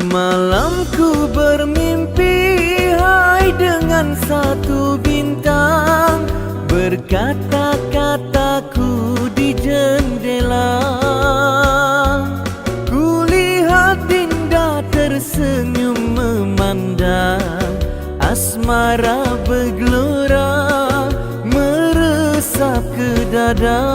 Malamku bermimpi hai dengan satu bintang, berkata-kataku di jendela. Kulihat Dinda tersenyum memandang, asmara bergelora meresap ke dada.